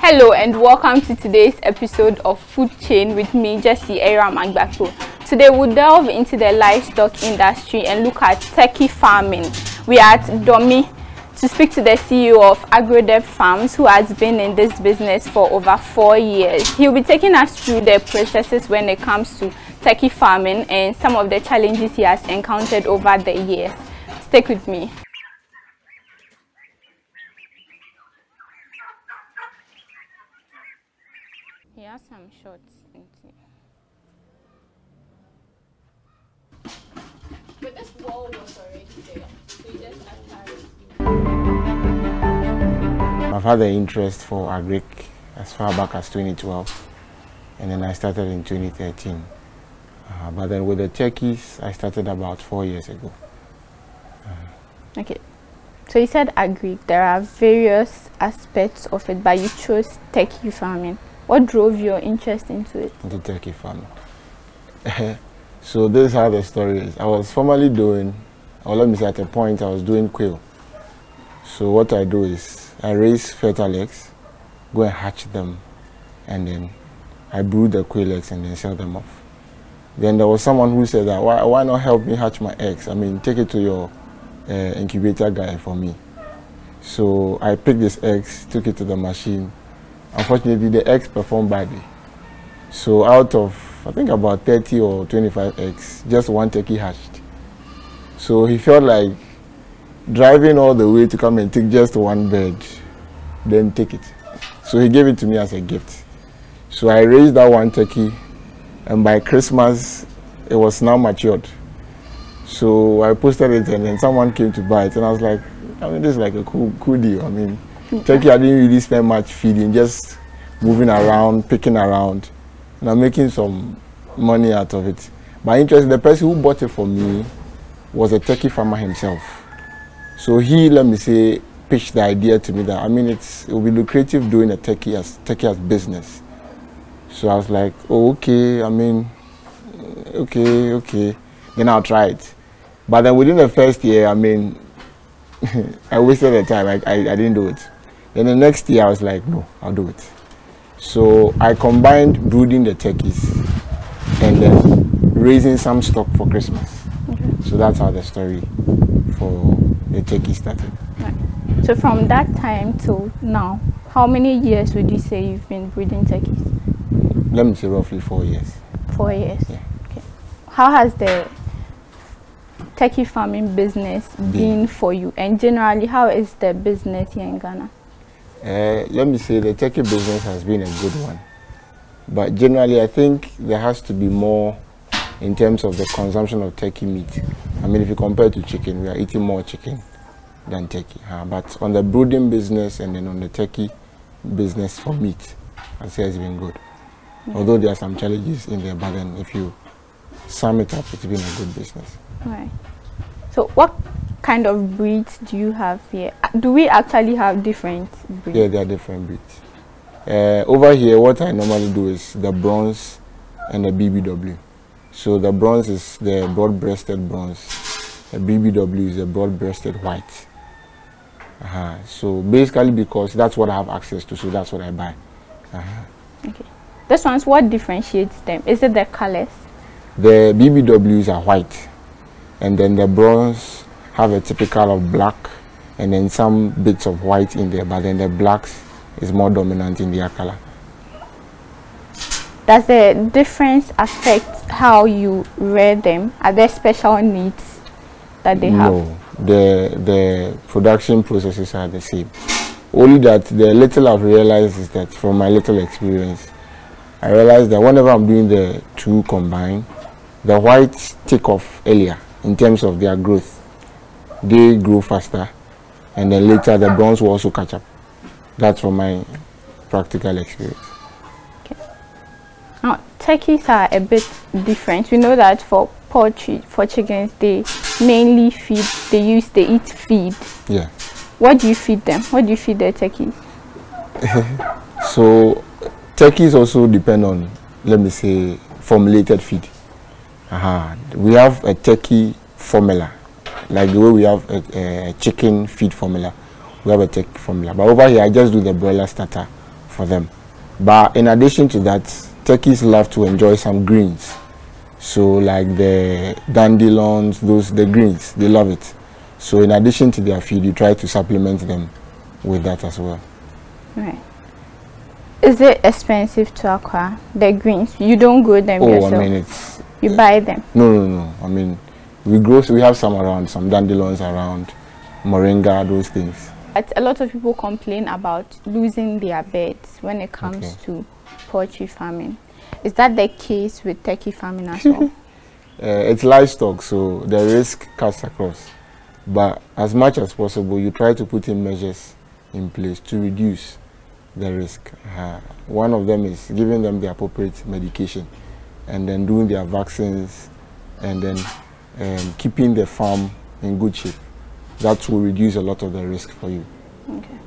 Hello and welcome to today's episode of Food Chain with me, Jessie Eramagbato. Today we'll delve into the livestock industry and look at turkey farming. We are at Domi to speak to the CEO of AgroDep Farms, who has been in this business for over 4 years. He'll be taking us through the processes when it comes to turkey farming and some of the challenges he has encountered over the years. Stick with me. He has some shots into it. But this wall was already there, so you just attached. I've had the interest for agric as far back as 2012, and then I started in 2013. But then with the turkeys, I started about 4 years ago. Okay, so you said agric. There are various aspects of it, but you chose turkey farming. What drove your interest into it? Into turkey farming. So this is how the story is. I was formerly doing, or let me say at a point, I was doing quail. So what I do is I raise fertile eggs, go and hatch them, and then I brood the quail eggs and then sell them off. Then there was someone who said that, why not help me hatch my eggs? I mean, take it to your incubator guy for me. So I picked these eggs, took it to the machine. Unfortunately, the eggs performed badly. So out of, I think about 30 or 25 eggs, just one turkey hatched. So he felt like driving all the way to come and take just one bird, then take it. So he gave it to me as a gift. So I raised that one turkey, and by Christmas, it was now matured. So I posted it, and then someone came to buy it, and I was like, I mean, this is like a cool deal. I mean, turkey, I didn't really spend much feeding, just moving around, picking around, and I'm making some money out of it. My interest, the person who bought it for me was a turkey farmer himself. So he, let me say, pitched the idea to me that, I mean, it will be lucrative doing a turkey as business. So I was like, oh, okay, I mean, okay, then I'll try it. But then within the first year, I mean, I wasted the time, I didn't do it. Then the next year I was like, no, I'll do it. So I combined brooding the turkeys and then raising some stock for Christmas. Okay. So that's how the story for the turkey started. Right. So from that time till now, how many years would you say you've been breeding turkeys? Let me say roughly 4 years. 4 years? Yeah. Okay. How has the turkey farming business been for you, and generally how is the business here in Ghana? Let me say the turkey business has been a good one, but generally I think there has to be more in terms of the consumption of turkey meat. I mean, if you compare to chicken, we are eating more chicken than turkey, but on the brooding business and then on the turkey business for meat, I'd say it's been good. Yeah. Although there are some challenges in there, but then if you sum it up, it's been a good business. Right. So what kind of breeds do you have here? Do we actually have different breeds? Yeah, there are different breeds. Over here, what I normally do is the bronze and the BBW. So the bronze is the broad-breasted bronze. The BBW is the broad-breasted white. So basically because that's what I have access to, so that's what I buy. Okay. This one's, what differentiates them? Is it the colors? The BBWs are white, and then the bronze have a typical of black and then some bits of white in there, but then the blacks is more dominant in their color. Does the difference affect how you rear them? Are there special needs that they have? No, the production processes are the same. Only that the little I've realized is that from my little experience, I realized that whenever I'm doing the two combined, the whites take off earlier in terms of their growth. They grow faster, and then later the bronze will also catch up. That's from my practical experience. Okay. Now, turkeys are a bit different. We know that for poultry, for chickens, they mainly feed, they eat feed. Yeah. What do you feed them? What do you feed the turkeys? So, turkeys also depend on, let me say, formulated feed. We have a turkey formula, like the way we have a chicken feed formula. We have a turkey formula. But over here, I just do the broiler starter for them. But in addition to that, turkeys love to enjoy some greens. So like the dandelions, the greens, they love it. So in addition to their feed, you try to supplement them with that as well. Right. Is it expensive to acquire the greens? You don't grow them yourself? I mean, you buy them? No. I mean, we have some around, some dandelions around, moringa, those things. But a lot of people complain about losing their birds when it comes to poultry farming. Is that the case with turkey farming as well? It's livestock, so the risk cuts across. But as much as possible, you try to put in measures in place to reduce the risk. One of them is giving them the appropriate medication, and then doing their vaccines, and then keeping the farm in good shape. That will reduce a lot of the risk for you. Okay.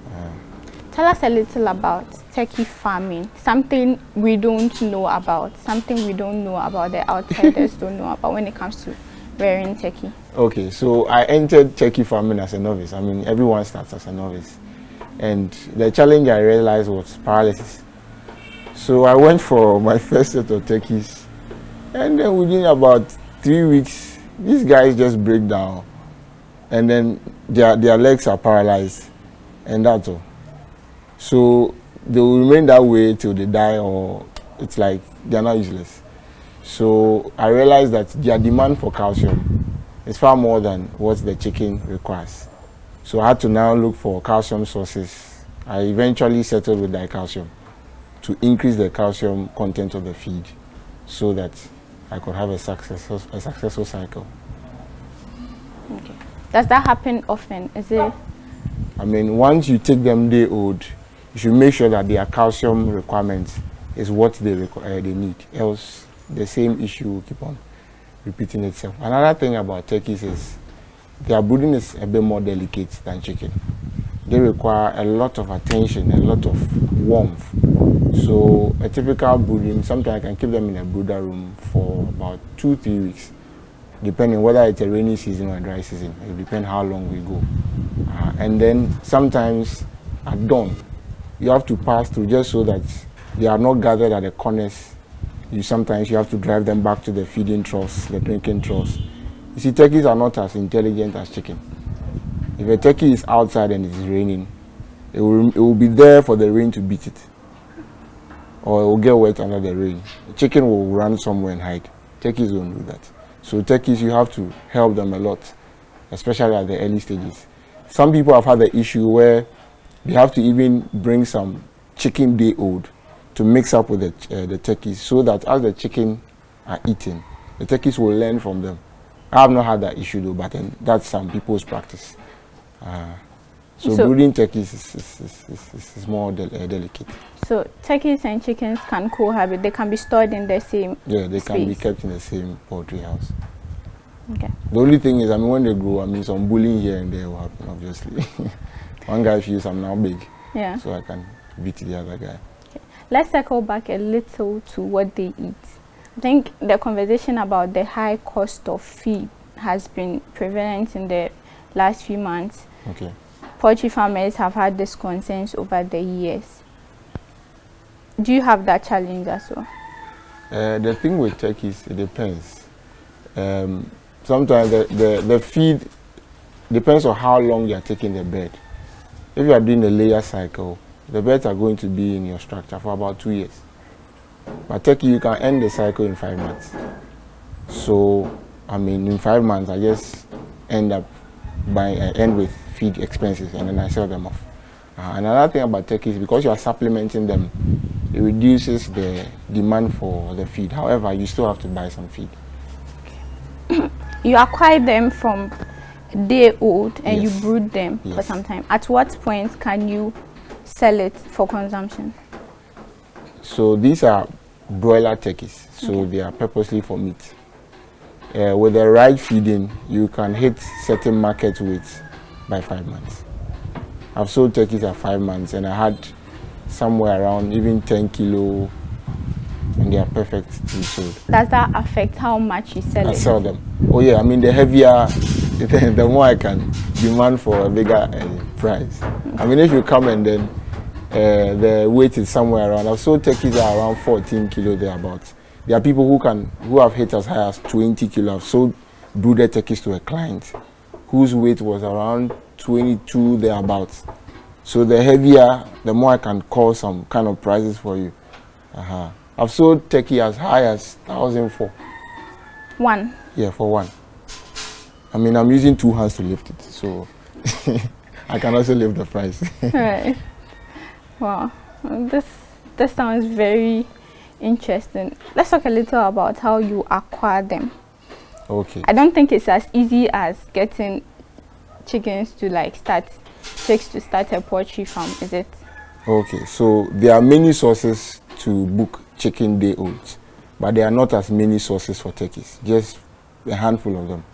Tell us a little about turkey farming, something we don't know about, the outsiders don't know about when it comes to rearing turkey. Okay, so I entered turkey farming as a novice. I mean, everyone starts as a novice. And the challenge I realized was paralysis. So I went for my first set of turkeys, and then within about 3 weeks, these guys just break down, and then their legs are paralyzed, and that's all. So they will remain that way till they die, or it's like they're not useless. So I realized that their demand for calcium is far more than what the chicken requires. So I had to now look for calcium sources. I eventually settled with dicalcium to increase the calcium content of the feed so that I could have a successful cycle. Okay. Does that happen often? Is it? I mean, once you take them day old, you should make sure that their calcium requirements is what they need. Else, the same issue will keep on repeating itself. Another thing about turkeys is their brooding is a bit more delicate than chicken. They require a lot of attention, a lot of warmth. So a typical brooding, sometimes I can keep them in a brooder room for about 2-3 weeks, depending whether it's a rainy season or a dry season. It depends how long we go. And then sometimes at dawn, you have to pass through just so that they are not gathered at the corners. Sometimes you have to drive them back to the feeding troughs, the drinking troughs. You see, turkeys are not as intelligent as chicken. If a turkey is outside and it is raining, it will be there for the rain to beat it, or it will get wet under the rain. The chicken will run somewhere and hide. Turkeys don't do that. So turkeys, you have to help them a lot, especially at the early stages. Some people have had the issue where they have to even bring some chicken day old to mix up with the turkeys, so that as the chicken are eating, the turkeys will learn from them. I have not had that issue though, but that's some people's practice. So brooding turkeys is more delicate. So turkeys and chickens can cohabit. They can be stored in the same they can be kept in the same poultry house. Okay. The only thing is, I mean, when they grow, I mean, some bullying here and there will happen, obviously. One guy feels I'm now big, so I can beat the other guy. Okay. Let's circle back a little to what they eat. I think the conversation about the high cost of feed has been prevalent in the last few months. Okay. Poultry farmers have had these concerns over the years. Do you have that challenge as well? The thing with turkeys, it depends. Sometimes the feed depends on how long you are taking the bed. If you are doing a layer cycle, the beds are going to be in your structure for about 2 years. But turkey, you can end the cycle in 5 months. So, I mean, in 5 months, I just end with feed expenses, and then I sell them off. Another thing about turkeys, because you are supplementing them, it reduces the demand for the feed. However, you still have to buy some feed. You acquire them from day old and you brood them for some time. At what point can you sell it for consumption? So these are broiler turkeys, so they are purposely for meat. With the right feeding, you can hit certain market weights by 5 months. I've sold turkeys at 5 months, and I had somewhere around even 10 kilo, and they are perfect to be sold. Does that affect how much you sell it? I sell them. Oh yeah, I mean, the heavier, the more I can demand for a bigger price. I mean, if you come and then the weight is somewhere around. I've sold turkeys that are around 14 kilo thereabouts. There are people who have hit as high as 20 kilo. I've sold brooded turkeys to a client whose weight was around 22 thereabouts. So the heavier, the more I can call some kind of prices for you. I've sold turkey as high as 1,004. One? Yeah, for one. I mean, I'm using 2 hands to lift it, so I can also lift the price. Right. Wow. This sounds very interesting. Let's talk a little about how you acquire them. Okay. I don't think it's as easy as getting chickens to start a poultry farm, is it? Okay, so there are many sources to book chicken day olds, but there are not as many sources for turkeys, just a handful of them.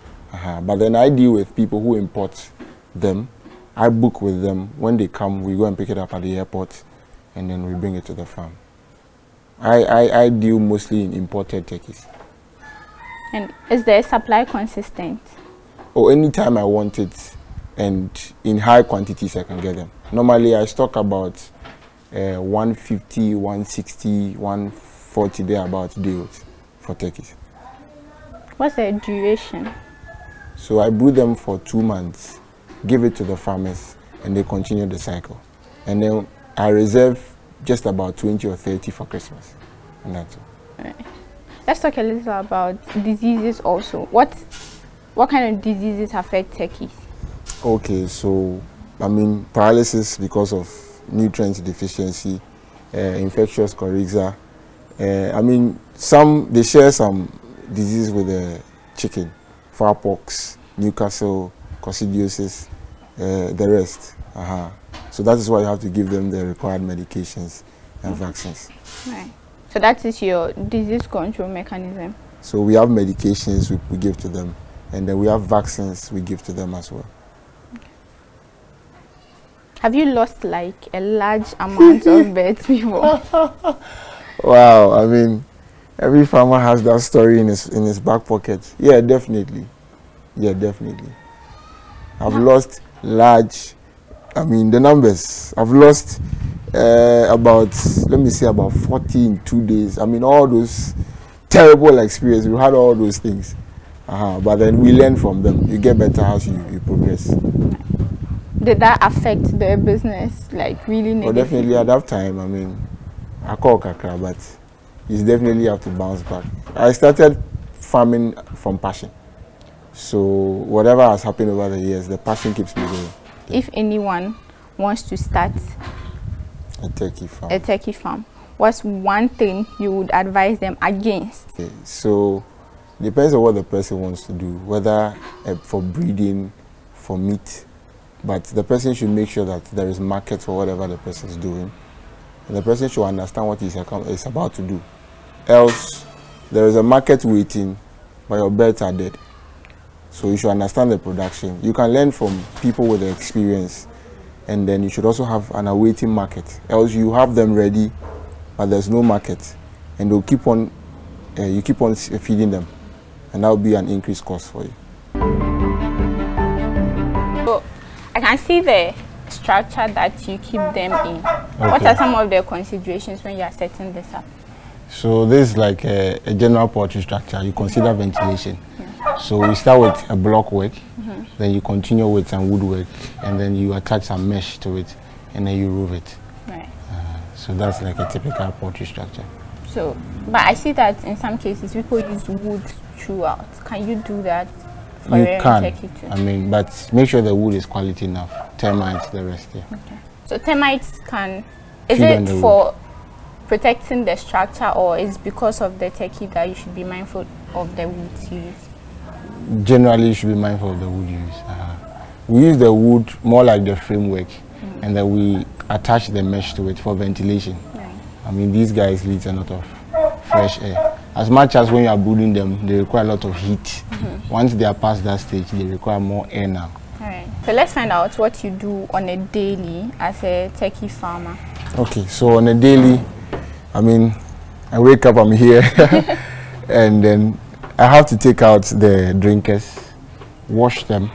But then I deal with people who import them. I book with them. When they come, we go and pick it up at the airport, and then we bring it to the farm. I deal mostly in imported turkeys. And is the supply consistent? Oh, anytime I want it, and in high quantities I can get them. Normally I stock about 150, 160, 140 thereabouts deals for turkeys. What's the duration? So I brew them for 2 months, give it to the farmers, and they continue the cycle. And then I reserve just about 20 or 30 for Christmas, and that's all. Right. Let's talk a little about diseases also. What kind of diseases affect turkeys? Okay, so I mean paralysis because of nutrient deficiency, infectious coryza. I mean they share some disease with the chicken, fowlpox, Newcastle, coccidiosis, the rest. So that is why you have to give them the required medications and vaccines. Right. So that is your disease control mechanism. So we have medications we give to them, and then we have vaccines we give to them as well. Have you lost like a large amount of birds before? Wow, I mean, every farmer has that story in his back pocket. Yeah, definitely. Yeah, definitely. I've lost large, I mean, the numbers. I've lost about 40 in 2 days. I mean, all those terrible experiences. We had all those things. But then we learn from them. You get better as you progress. Did that affect the business, like really negatively? Well, definitely at that time, I mean, I call kakra, but you definitely have to bounce back. I started farming from passion. So whatever has happened over the years, the passion keeps me going. If anyone wants to start a turkey farm, what's one thing you would advise them against? Okay, so depends on what the person wants to do, whether for breeding, for meat. But the person should make sure that there is market for whatever the person is doing. And the person should understand what he's about to do. Else, there is a market waiting, but your birds are dead. So you should understand the production. You can learn from people with the experience. And then you should also have an awaiting market. Else you have them ready, but there's no market. And they'll keep on, you keep on feeding them. And that will be an increased cost for you. I can see the structure that you keep them in. Okay. What are some of the considerations when you are setting this up? So this is like a general poultry structure. You consider ventilation. Yeah. So we start with a block work, then you continue with some woodwork, and then you attach some mesh to it, and then you roof it. Right. So that's like a typical poultry structure. So, but I see that in some cases people use wood throughout. Can you do that? You can, I mean, but make sure the wood is quality enough. Termites, the rest, yeah. Okay. So termites can, is it for protecting the structure, or is because of the turkey that you should be mindful of the wood you use? Generally, you should be mindful of the wood you use. We use the wood more like the framework, and then we attach the mesh to it for ventilation. Right. I mean, these guys need a lot of fresh air. As much as when you are brooding them, they require a lot of heat. Once they are past that stage, they require more air now. All right. So let's find out what you do on a daily as a turkey farmer. Okay, so on a daily, I mean, I wake up, I'm here, and then I have to take out the drinkers, wash them,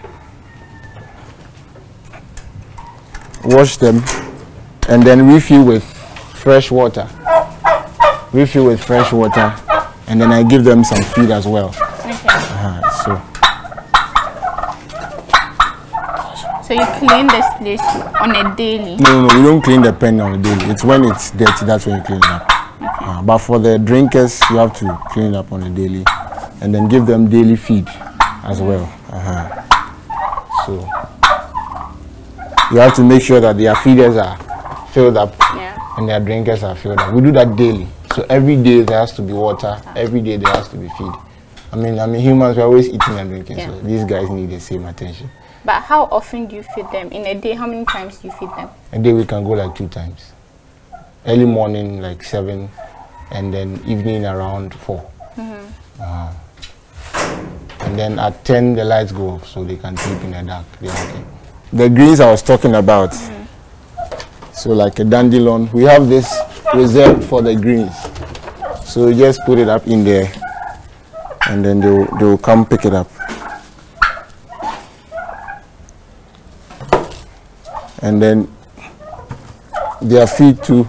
and then refill with fresh water. Refill with fresh water, and then I give them some feed as well. Okay. So you clean this place on a daily? No, we don't clean the pen on a daily. It's when it's dirty, that's when you clean it up. Okay. But for the drinkers, you have to clean it up on a daily, and then give them daily feed as well. So you have to make sure that their feeders are filled up, and their drinkers are filled up. We do that daily. So every day there has to be water. Every day there has to be feed. I mean humans are always eating and drinking. So these guys need the same attention. But how often do you feed them? In a day, how many times do you feed them? A day we can go like 2 times. Early morning like 7, and then evening around 4. And then at 10 the lights go off, so they can sleep in the dark. Okay. The greens I was talking about. So like a dandelion, we have this reserved for the greens. So you just put it up in there, and then they will come pick it up. And then their feed too.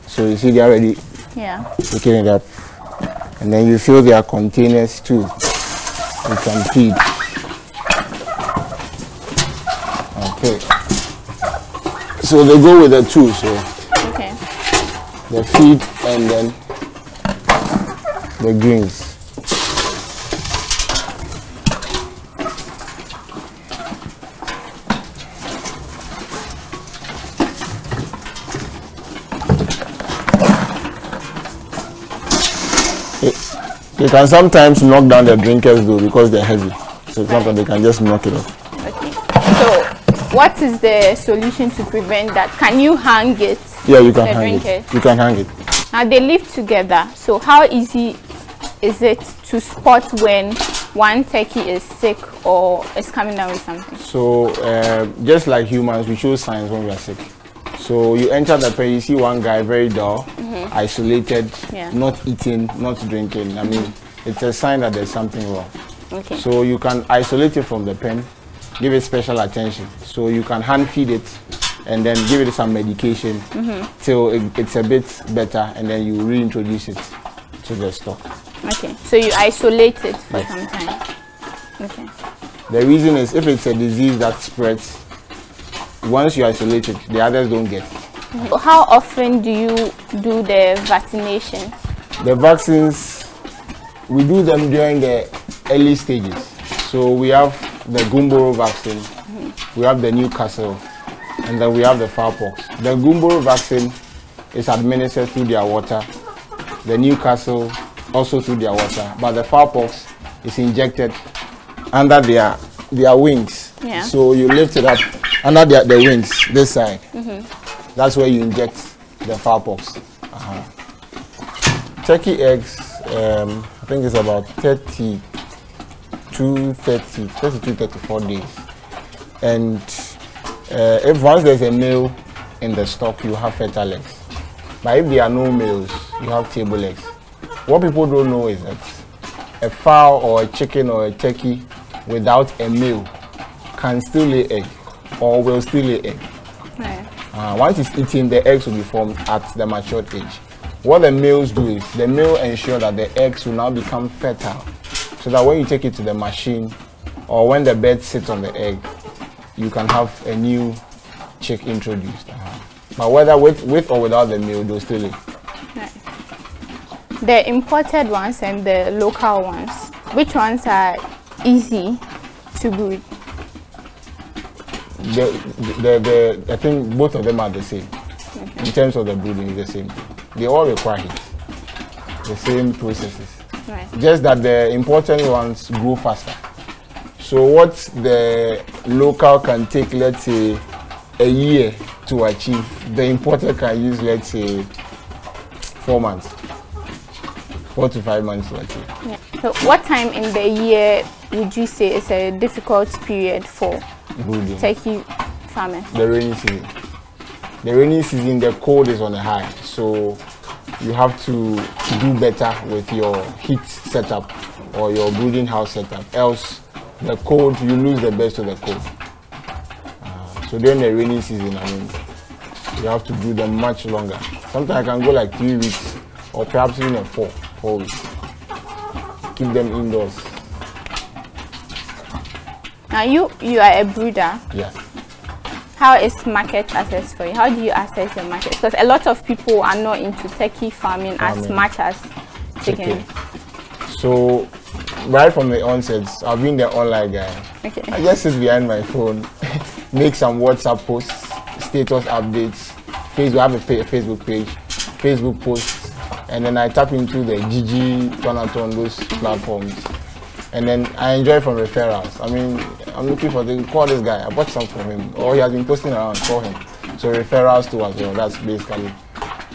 So you see they are already picking it up. And then you fill their containers too. You can feed. Okay. So they go with the two. So the feed and then the greens. They can sometimes knock down the drinkers though because they're heavy. So sometimes they can just knock it off. Okay. So what is the solution to prevent that? Can you hang it? Yeah, you can hang it. You can hang it. Now they live together. So how easy is it to spot when one turkey is sick or is coming down with something? So just like humans, we show signs when we are sick. So you enter the pen, you see one guy very dull, isolated, not eating, not drinking. I mean, it's a sign that there's something wrong. Okay. So you can isolate it from the pen, give it special attention. So you can hand feed it and then give it some medication till it's a bit better, and then you reintroduce it to the stock. Okay. So you isolate it for some time. Okay. The reason is if it's a disease that spreads, once you isolate it, the others don't get it. How often do you do the vaccinations? The vaccines, we do them during the early stages. So we have the Gumboro vaccine, we have the Newcastle, and then we have the Fowlpox. The Gumboro vaccine is administered through their water, the Newcastle also through their water, but the Fowlpox is injected under their wings. So you lift it up under the wings, this side. That's where you inject the Fowlpox. Turkey eggs, I think it's about 32-34 days. And if once there's a male in the stock, you have fertile eggs. But if there are no males, you have table eggs. What people don't know is that a fowl or a chicken or a turkey without a male can still lay egg, or will still lay egg. Once it's eaten, the eggs will be formed at the matured age. What the males do is the male ensure that the eggs will now become fertile, so that when you take it to the machine or when the bird sits on the egg, you can have a new chick introduced. But whether with or without the male, they'll still lay. The imported ones and the local ones, which ones are easy to breed? I think both of them are the same. In terms of the breeding, the same. They all require heat. The same processes. Just that the important ones grow faster. So what the local can take, let's say, a year to achieve, the imported can use, let's say, 4 months. 4 to 5 months to achieve. So what time in the year would you say is a difficult period for breeding turkey farmers? The rainy season. The rainy season, the cold is on the high, so you have to do better with your heat setup or your brooding house setup. Else, the cold, you lose the best of the cold. So during the rainy season, I mean, you have to do them much longer. Sometimes I can go like 3 weeks or perhaps even 4 weeks. Keep them indoors. Now you are a brooder. Yeah. How is market access for you? How do you access the market? Because a lot of people are not into turkey farming as much as chicken. So right from the onset, I've been the online guy. Okay. I just sit behind my phone, make some WhatsApp posts, status updates, Facebook. I have a Facebook page, Facebook posts, and then I tap into the Gigi, Tonaton, those platforms. And then I enjoy from referrals. I mean, I'm looking for call this guy. I bought something from him, or he has been posting around. Call him. So referrals too as well. That's basically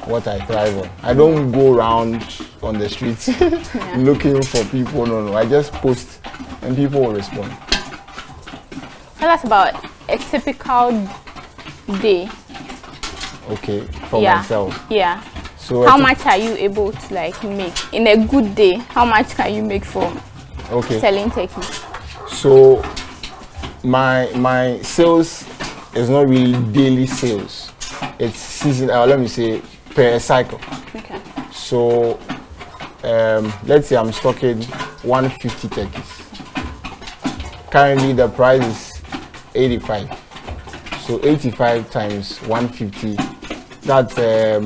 what I thrive on. I don't go around on the streets looking for people. No. I just post, and people will respond. Tell us about a typical day. Okay, for myself. Yeah. So how much are you able to like make in a good day? How much can you make from selling turkey? So my sales is not really daily sales. It's seasonal. Let me say per cycle. Okay. So let's say I'm stocking 150 turkeys. Currently the price is 85. So 85 times 150. That's the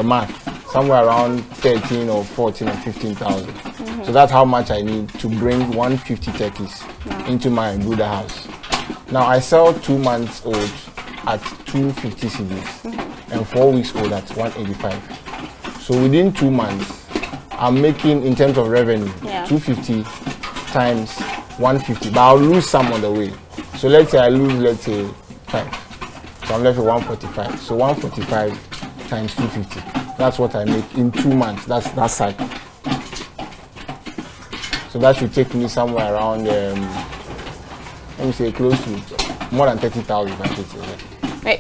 math. Somewhere around 13 or 14 or 15,000. So that's how much I need to bring 150 turkeys into my brooder house. Now I sell 2 months old at 250 cedis and 4 weeks old at 185. So within 2 months, I'm making, in terms of revenue, 250 times 150. But I'll lose some on the way. So let's say I lose, let's say 5. So I'm left with 145. So 145 times 250. That's what I make in 2 months. That's that cycle. So that should take me somewhere around, let me say, close to more than 30,000.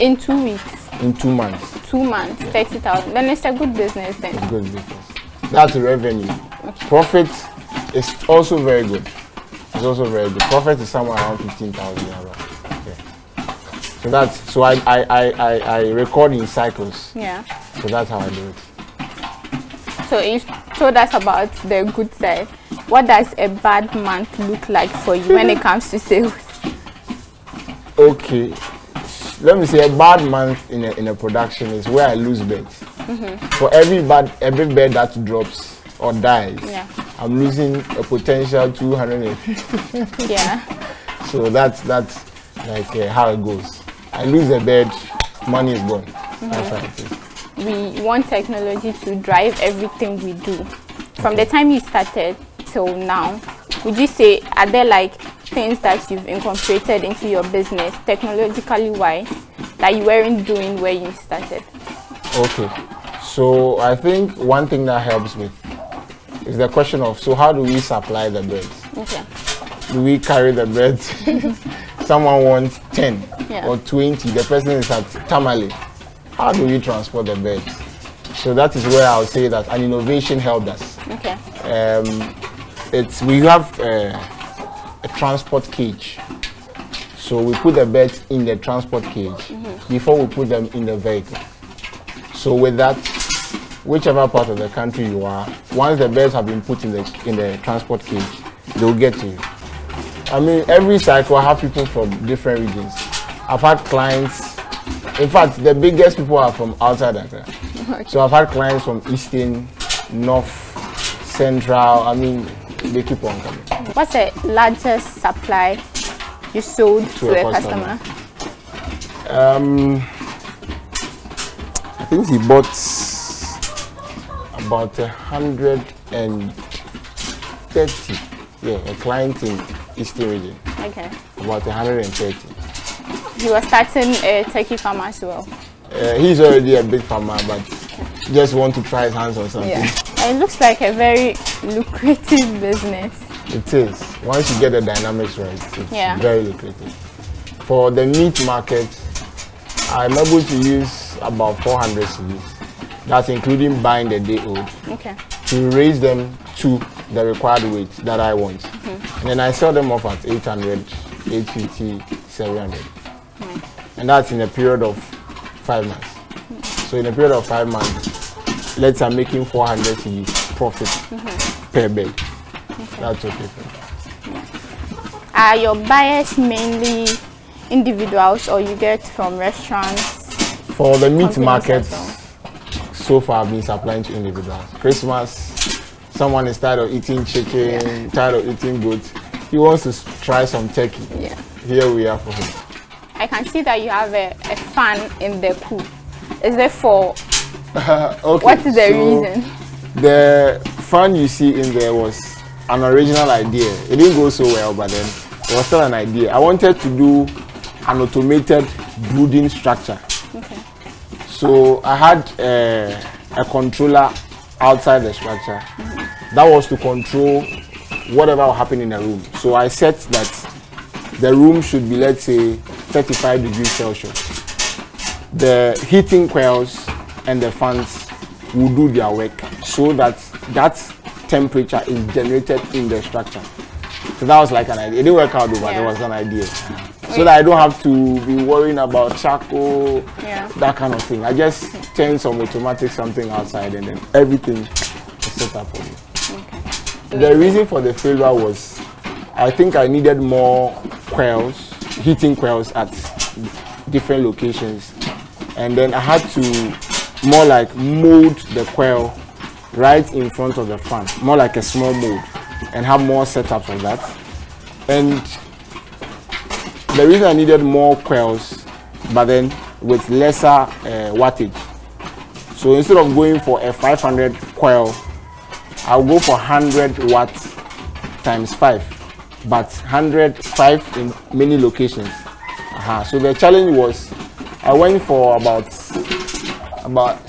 In 2 weeks? In 2 months. 2 months, 30,000. Then it's a good business then. It's good business. That's the revenue. Profit is also very good. It's also very good. Profit is somewhere around 15,000 around. So that's, so I record in cycles. Yeah. So that's how I do it. So you told us about the good side. What does a bad month look like for you when it comes to sales? Okay, let me say a bad month in a production is where I lose beds. For every bed that drops or dies, I'm losing a potential 250. Yeah. So that's like how it goes. I lose a bed, money is gone. That's how it is. We want technology to drive everything we do. From the time you started till now, would you say, are there like things that you've incorporated into your business technologically wise that you weren't doing where you started? Okay, so I think one thing that helps with is the question of, so how do we supply the birds? Okay. Do we carry the birds? Someone wants 10 or 20, the person is at Tamale. How do we transport the birds? So that is where I'll say that an innovation helped us. Okay. We have a transport cage. So we put the birds in the transport cage before we put them in the vehicle. So with that, whichever part of the country you are, once the birds have been put in the transport cage, they'll get to you. I mean, every cycle I have people from different regions. I've had clients. In fact, the biggest people are from outside Accra. Okay. So I've had clients from Eastern, North, Central. I mean, they keep on coming. What's the largest supply you sold to a customer? I think he bought about 130. Yeah, a client in Eastern region. Okay. About 130. He was starting a turkey farm as well. He's already a big farmer, but just want to try his hands on something. Yeah. It looks like a very lucrative business. It is. Once you get the dynamics right, it's very lucrative. For the meat market, I'm able to use about 400 cedis. That's including buying the day old. Okay. To raise them to the required weight that I want. And then I sell them off at 800, 850, 700. And that's in a period of 5 months. So in a period of 5 months, let's say I'm making 400 cedis profit per bed. That's okay for me. Are your buyers mainly individuals, or you get from restaurants? For the meat market, well? so far I've been supplying to individuals. Christmas, someone is tired of eating chicken, tired of eating goat. He wants to try some turkey. Yeah. Here we are for him. I can see that you have a fan in the pool. Is there for okay, what is the reason? The fan you see in there was an original idea. It didn't go so well, but then it was still an idea. I wanted to do an automated brooding structure. Okay. So I had a controller outside the structure. That was to control whatever will happen in the room. So I set that the room should be, let's say, 35 degrees Celsius. The heating coils and the fans will do their work so that that temperature is generated in the structure. So that was like an idea. It didn't work out, but it was an idea. So that I don't have to be worrying about charcoal, that kind of thing. I just change some automatic something outside and then everything is set up for me. Okay. The reason for the failure was I think I needed more coils, heating coils at different locations. And then I had to more like mold the coil right in front of the fan, more like a small mold, and have more setups of that. And the reason I needed more coils, but then with lesser wattage. So instead of going for a 500 coil, I'll go for 100 watts times 5, but 105 in many locations. So the challenge was, I went for about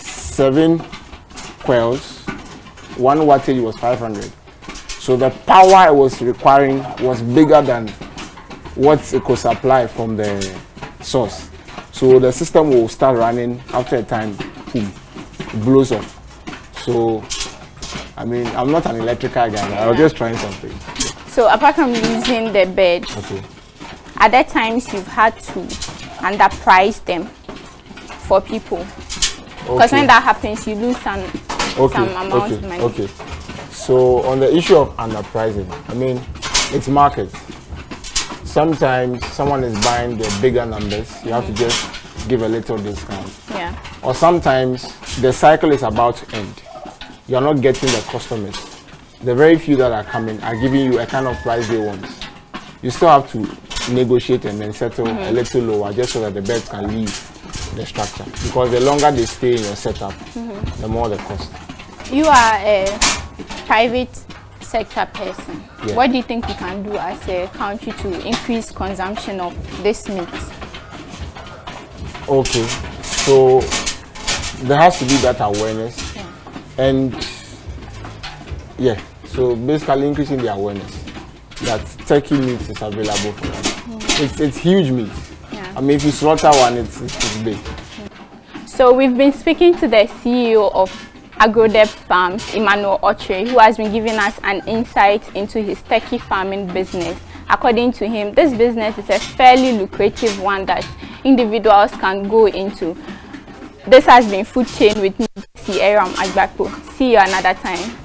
7 coils. One wattage was 500. So the power I was requiring was bigger than what it could supply from the source. So the system will start running after a time, boom, it blows off. So, I mean, I'm not an electrical guy, I was just trying something. So apart from using the beds, at that times you've had to underprice them for people. Because when that happens, you lose some amount of money. Okay. So on the issue of underpricing, I mean, it's market. Sometimes someone is buying the bigger numbers, you have to just give a little discount. Yeah. Or sometimes the cycle is about to end. You're not getting the customers. The very few that are coming are giving you a kind of price they want. You still have to negotiate and then settle a little lower just so that the beds can leave the structure. Because the longer they stay in your setup, the more the cost. You are a private sector person. Yeah. What do you think we can do as a country to increase consumption of this meat? Okay, so there has to be that awareness. And so basically increasing the awareness that turkey meat is available for us. It's huge meat. I mean, if you slaughter one, it's big. So we've been speaking to the CEO of Agrodep Farms, Emmanuel Otre, who has been giving us an insight into his turkey farming business. According to him, this business is a fairly lucrative one that individuals can go into. This has been Food Chain with me, Aram Agbakpo. See you another time.